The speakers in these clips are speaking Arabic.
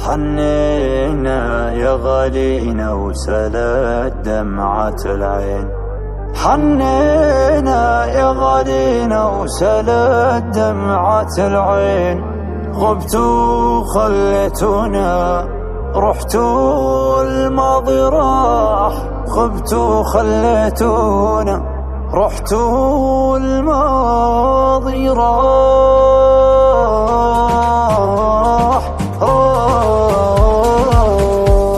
حنينا يا غالينا وسالت دمعة العين، حنينا يا غالينا وسالت دمعة العين. غبتوا خليتونا رحتوا الماضي راح، غبتوا خليتونا رحتوا الماضي راح.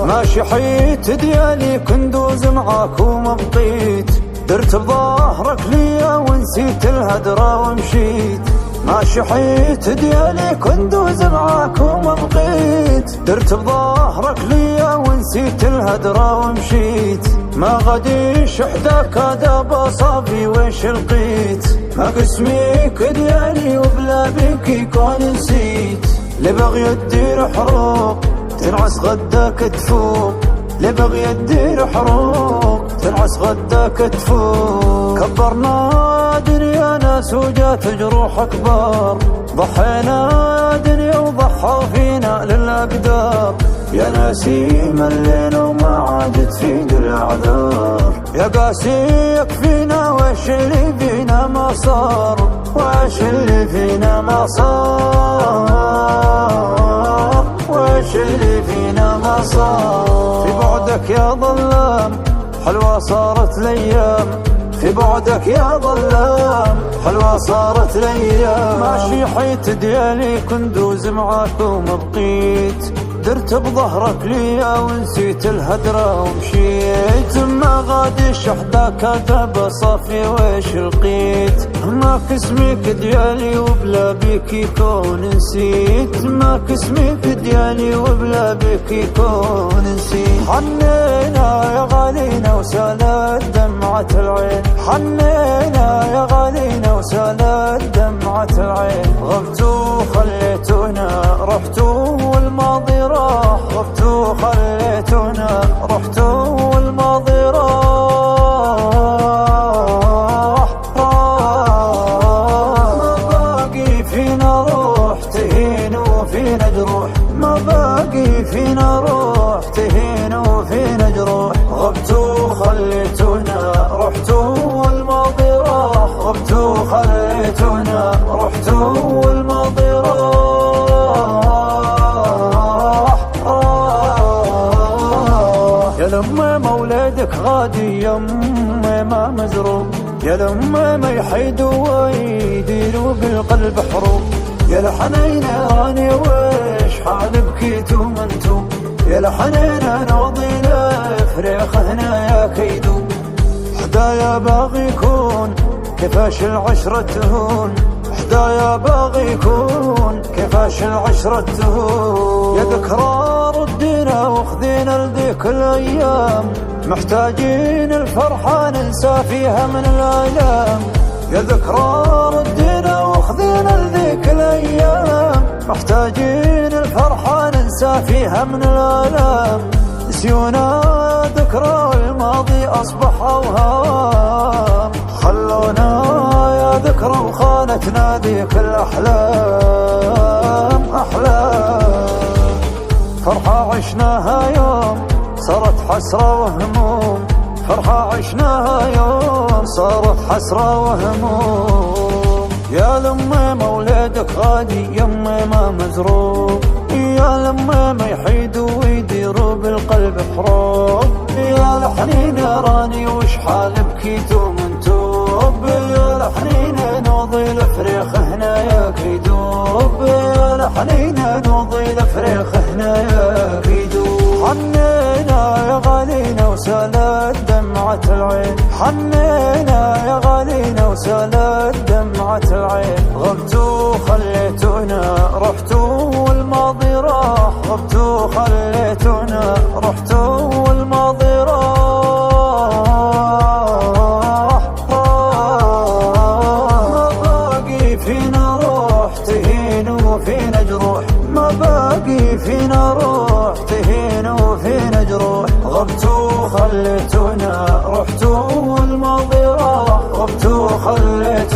ماشي حيت ديالي كندوز معاك وما بقيت، درت بظهرك ليا ونسيت الهدرة ومشيت. ماشي حيت ديالي كندوز معاك وما بقيت، درت بظهرك ليا ونسيت الهدرة ومشيت. ما غاديش حداك هذا بصافي ويش لقيت، ما قسميك ديالي وبلا بيك يكون نسيت. اللي باغي دير حروق تنعس غداك تفوق، اللي باغي دير حروق تنعس غداك تفوق. كبرنا دنيا ناس وجات جروح اكبر، ضحينا دنيا وضحى فينا للاقدار. يا ناسي ملينا وما عاد تفيد الاعذار، يا قاسي يكفينا وش اللي فينا ما صار، وش اللي فينا ما صار، وش اللي فينا ما صار. في بعدك يا ظلام حلوة صارت الايام، في بعدك يا ظلام حلوة صارت الايام. ماشي حيت ديالي كندوز معاك وما بقيت، درت بظهرك ليا ونسيت الهدرة ومشيت. ما غاديش حداك هذا صافي ويش لقيت، ما كسميك ديالي وبلا بيك يكون نسيت. ما كسميك ديالي وبلا بيك يكون نسيت. حنينا يا غالينا وسالت دمعة العين، حنينا يا غالينا وسالت دمعة العين. غبتوا خليتونا رحتوا والماضي راح، غبتوا خليتونا رحتوا والماضي راح. ما باقي فينا روح تهين وفينا جروح، ما باقي فينا روح تهين وفينا جروح. غبتوا خليتونا رحتوا والماضي راح، غبتوا خليتونا رحتوا والماضي راح. يا لما مولدك غادي يمي ما مزروب، يا لما ما يحيدوا ويديروا بالقلب حروب. يا لحنين راني وش حال بكيتوا منتو، يا لحنين نوضي لفريخ هنا يا كيدو. حدايا باغي يكون كيفاش العشرة تهون، حدايا باغي يكون كيفاش العشرة تهون. يا ذكرى ردينا وخذينا لذيك الايام، محتاجين الفرحة ننسى فيها من الآلام. يا ذكرى ردينا وخذينا لذيك الايام، محتاجين الفرحة ننسى فيها من الآلام. نسيونا ذكرى الماضي أصبح أوهام، خلونا يا ذكرى وخانتنا ذيك الأحلام. أحلام فرحة عشناها يوم صارت حسرة وهموم، فرحة عشناها يوم صارت حسرة وهموم. يا لما مولدك غادي يمي ما مزروب، يا لما ما يحيدوا ويديروا بالقلب حروب. يا لحنين راني وش حال بكيتوا منتوب، يا لحنين نوضي لفريخ هنا يا كيدوب، يا لحنين نوضي لفريخ هنا يا كيدوب. حنينا يا غالينا وسالت دمعة العين، حنينا يا غالينا وسالت دمعة العين. غبتوا خليتونا رحتوا والماضي راح، غبتوا خليتونا رحتوا والماضي راح. ما باقي فينا روح تهين وفينا جروح، ما باقي فينا روح تهين وفينا جروح. غبتوا خليتونا رحتوا والماضي راح، غبتوا خليتونا